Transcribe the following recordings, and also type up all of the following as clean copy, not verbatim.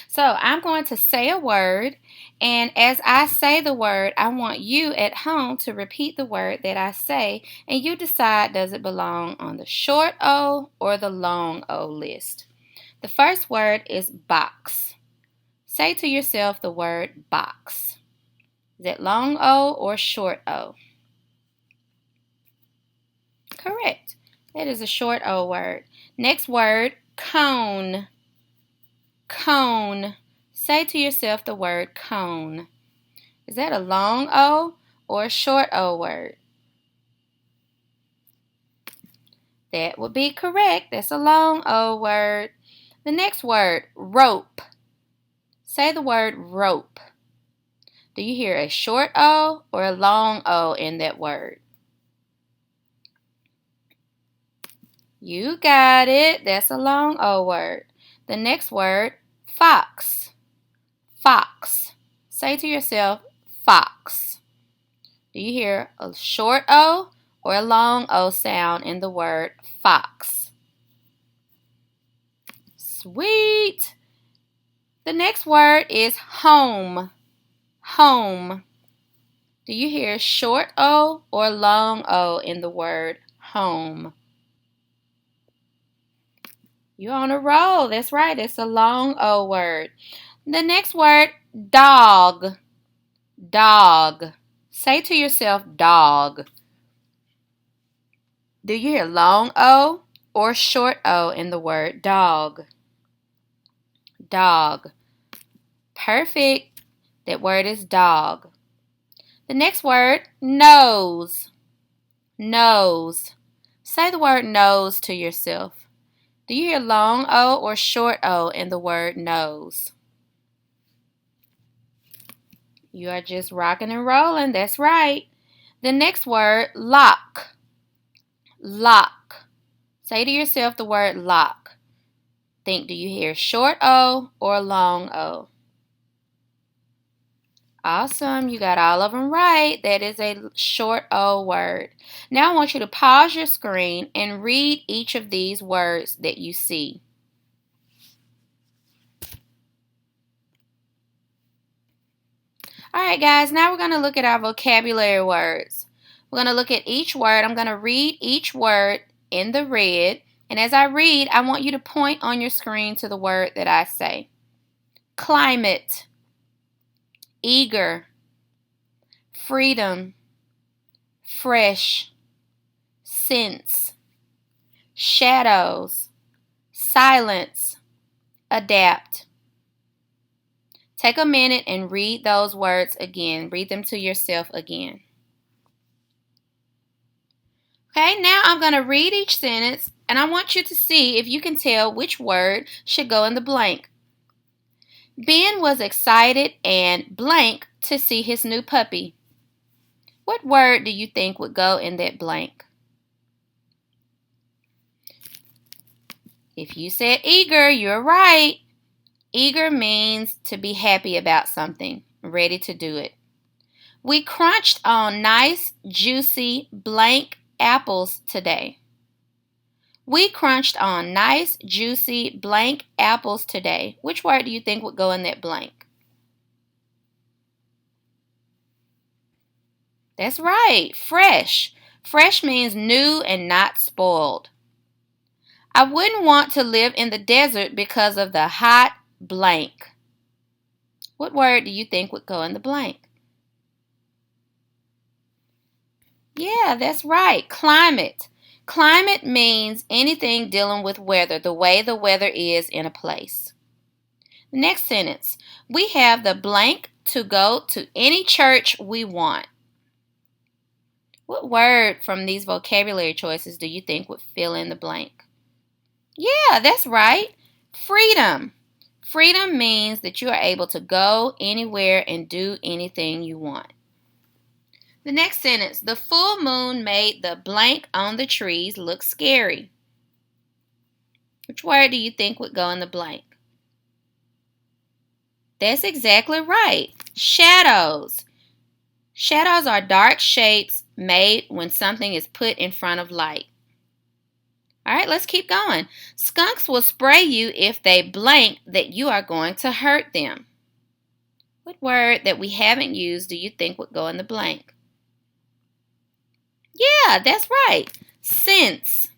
So I'm going to say a word, and as I say the word, I want you at home to repeat the word that I say, and you decide, does it belong on the short O or the long O list. The first word is box. Say to yourself the word box. Is it long O or short O? Correct. That is a short O word. Next word, cone. Cone. Say to yourself the word cone. Is that a long O or a short O word? That would be correct. That's a long O word. The next word, rope. Say the word rope. Do you hear a short O or a long O in that word? You got it. That's a long O word. The next word, fox. Fox. Say to yourself, fox. Do you hear a short O or a long O sound in the word fox? Sweet. The next word is home. Home. Do you hear short O or long O in the word home? You're on a roll. That's right. It's a long O word. The next word, dog. Dog. Say to yourself, dog. Do you hear long O or short O in the word dog? Dog. Perfect. That word is dog. The next word, nose. Nose. Say the word nose to yourself. Do you hear long O or short O in the word nose? You are just rocking and rolling. That's right. The next word, lock. Lock. Say to yourself the word lock. Think, do you hear short O or long O? Awesome. You got all of them right. That is a short O word. Now I want you to pause your screen and read each of these words that you see. All right, guys. Now we're going to look at our vocabulary words. We're going to look at each word. I'm going to read each word in the red. And as I read, I want you to point on your screen to the word that I say. Climate. Eager. Freedom. Fresh. Sense. Shadows. Silence. Adapt. Take a minute and read those words again. Read them to yourself again. Okay, now I'm going to read each sentence and I want you to see if you can tell which word should go in the blank. Ben was excited and blank to see his new puppy. What word do you think would go in that blank? If you said eager, you're right. Eager means to be happy about something, ready to do it. We crunched on nice, juicy, blank apples today. We crunched on nice, juicy, blank apples today. Which word do you think would go in that blank? That's right, fresh. Fresh means new and not spoiled. I wouldn't want to live in the desert because of the hot blank. What word do you think would go in the blank? Yeah, that's right, climate. Climate means anything dealing with weather, the way the weather is in a place. Next sentence. We have the blank to go to any church we want. What word from these vocabulary choices do you think would fill in the blank? Yeah, that's right. Freedom. Freedom means that you are able to go anywhere and do anything you want. The next sentence. The full moon made the blank on the trees look scary. Which word do you think would go in the blank? That's exactly right. Shadows. Shadows are dark shapes made when something is put in front of light. All right, let's keep going. Skunks will spray you if they blink that you are going to hurt them. What word that we haven't used do you think would go in the blank? Yeah, that's right. Sense.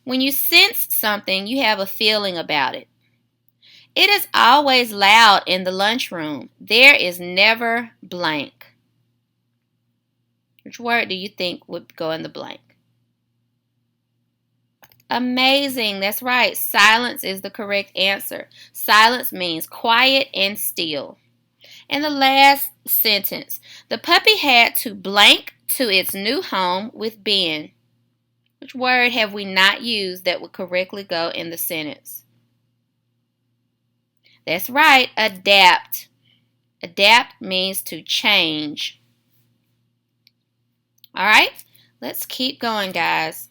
When you sense something, you have a feeling about it. It is always loud in the lunchroom. There is never blank. Which word do you think would go in the blank? Amazing. That's right. Silence is the correct answer. Silence means quiet and still. And the last sentence. The puppy had to blank to its new home with Ben. Which word have we not used that would correctly go in the sentence? That's right. Adapt. Adapt means to change. All right. Let's keep going, guys.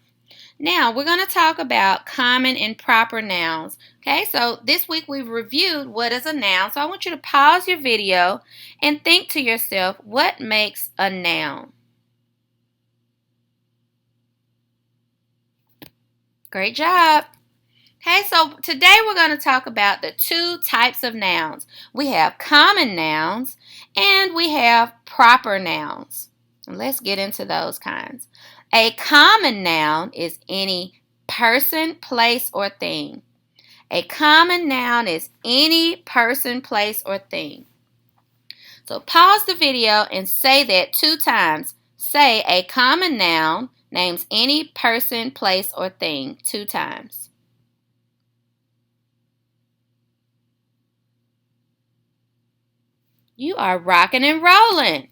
Now, we're going to talk about common and proper nouns. Okay, so this week we've reviewed what is a noun. So I want you to pause your video and think to yourself, what makes a noun? Great job. Okay, so today we're going to talk about the two types of nouns. We have common nouns and we have proper nouns. Let's get into those kinds. A common noun is any person, place, or thing. A common noun is any person, place, or thing. So pause the video and say that 2 times. Say a common noun names any person, place, or thing 2 times. You are rocking and rolling.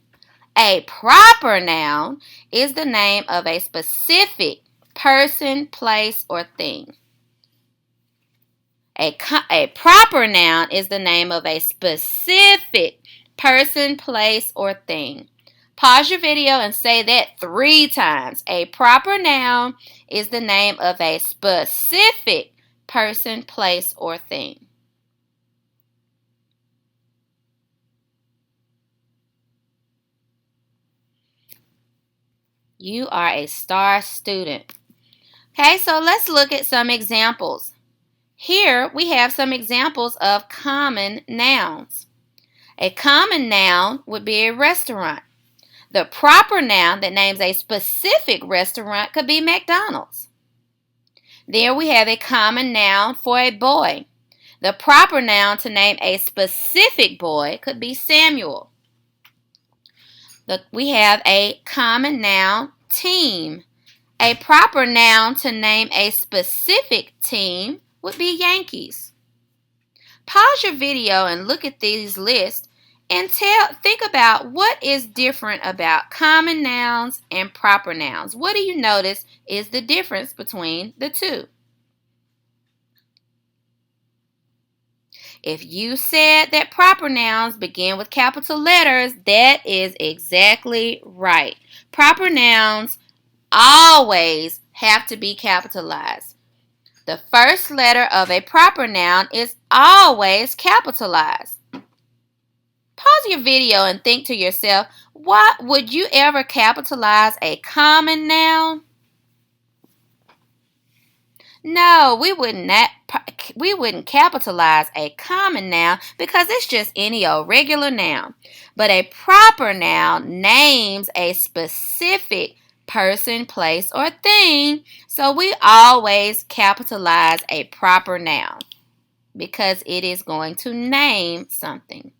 A proper noun is the name of a specific person, place, or thing. A proper noun is the name of a specific person, place, or thing. Pause your video and say that 3 times. A proper noun is the name of a specific person, place, or thing. You are a star student. Okay, so let's look at some examples. Here we have some examples of common nouns. A common noun would be a restaurant. The proper noun that names a specific restaurant could be McDonald's. There we have a common noun for a boy. The proper noun to name a specific boy could be Samuel. We have a common noun, team. A proper noun to name a specific team would be Yankees. Pause your video and look at these lists and think about what is different about common nouns and proper nouns. What do you notice is the difference between the two? If you said that proper nouns begin with capital letters, that is exactly right. Proper nouns always have to be capitalized. The first letter of a proper noun is always capitalized. Pause your video and think to yourself, what would you ever capitalize a common noun? No, we wouldn't capitalize a common noun because it's just any old regular noun. But a proper noun names a specific person, place, or thing. So we always capitalize a proper noun because it is going to name something.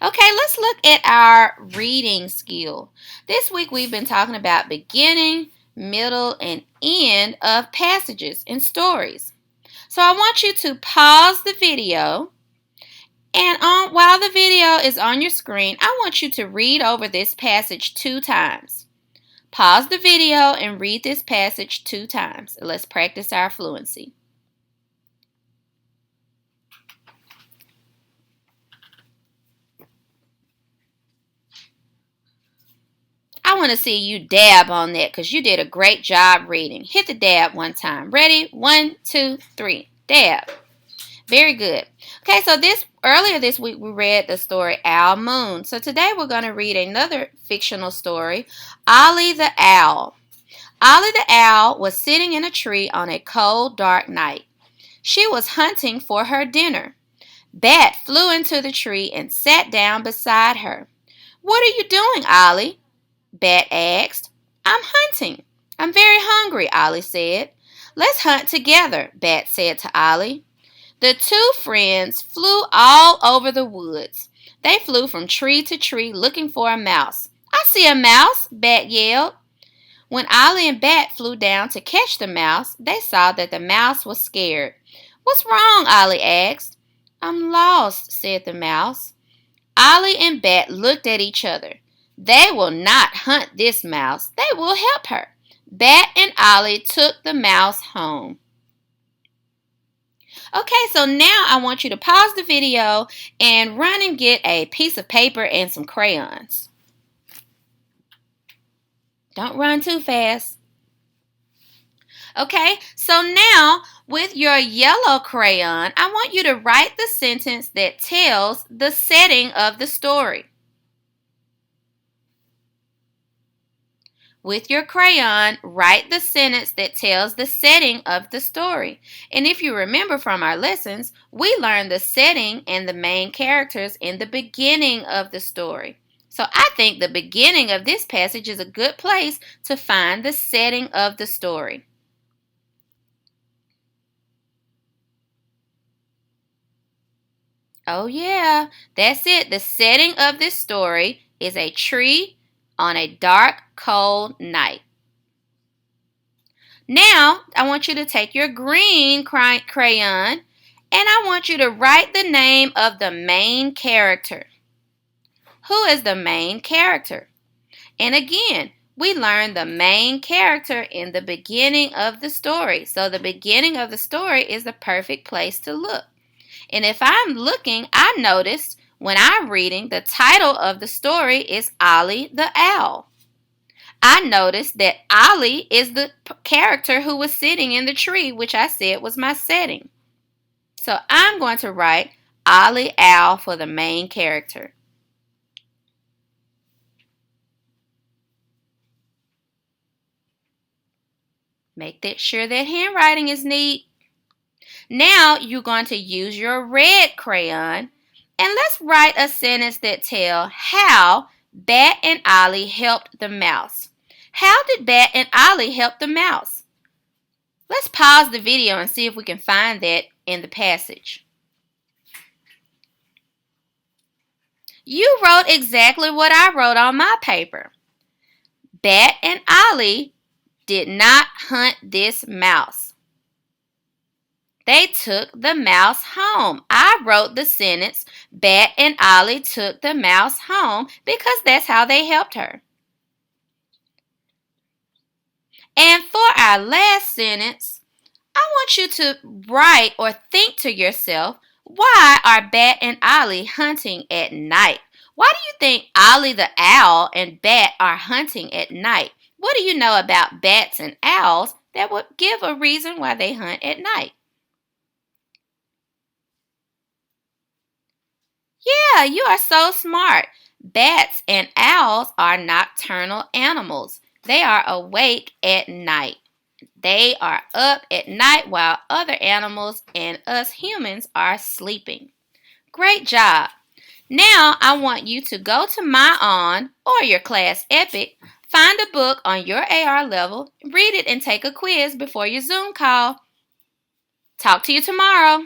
Okay, let's look at our reading skill. This week we've been talking about beginning, middle, and end of passages and stories. So I want you to pause the video, and while the video is on your screen, I want you to read over this passage 2 times. Pause the video and read this passage 2 times. Let's practice our fluency. I want to see you dab on that because you did a great job reading. Hit the dab 1 time. Ready? 1, 2, 3. Dab. Very good. Okay, so earlier this week we read the story Owl Moon. So today we're going to read another fictional story, Ollie the Owl. Ollie the owl was sitting in a tree on a cold, dark night. She was hunting for her dinner. Bat flew into the tree and sat down beside her. "What are you doing, Ollie?" Bat asked. "I'm hunting. I'm very hungry," Ollie said. "Let's hunt together," Bat said to Ollie. The two friends flew all over the woods. They flew from tree to tree looking for a mouse. "I see a mouse," Bat yelled. When Ollie and Bat flew down to catch the mouse, they saw that the mouse was scared. "What's wrong?" Ollie asked. "I'm lost," said the mouse. Ollie and Bat looked at each other. They will not hunt this mouse. They will help her. Bat and Ollie took the mouse home. Okay, so now I want you to pause the video and run and get a piece of paper and some crayons. Don't run too fast. Okay, so now with your yellow crayon, I want you to write the sentence that tells the setting of the story. With your crayon, write the sentence that tells the setting of the story. And if you remember from our lessons, we learned the setting and the main characters in the beginning of the story. So I think the beginning of this passage is a good place to find the setting of the story. Oh yeah, that's it. The setting of this story is a tree on a dark, cold night. Now, I want you to take your green crayon and I want you to write the name of the main character. Who is the main character? And again, we learned the main character in the beginning of the story. So the beginning of the story is the perfect place to look. And if I'm looking, I noticed when I'm reading, the title of the story is Ollie the Owl. I noticed that Ollie is the character who was sitting in the tree, which I said was my setting. So I'm going to write Ollie Owl for the main character. Make sure that handwriting is neat. Now you're going to use your red crayon and let's write a sentence that tells how Bat and Ollie helped the mouse. How did Bat and Ollie help the mouse? Let's pause the video and see if we can find that in the passage. You wrote exactly what I wrote on my paper. Bat and Ollie did not hunt this mouse. They took the mouse home. I wrote the sentence, Bat and Ollie took the mouse home, because that's how they helped her. And for our last sentence, I want you to write or think to yourself, why are Bat and Ollie hunting at night? Why do you think Ollie the owl and Bat are hunting at night? What do you know about bats and owls that would give a reason why they hunt at night? Yeah, you are so smart. Bats and owls are nocturnal animals. They are awake at night. They are up at night while other animals and us humans are sleeping. Great job. Now I want you to go to MyOn or your class Epic, find a book on your AR level, read it and take a quiz before your Zoom call. Talk to you tomorrow.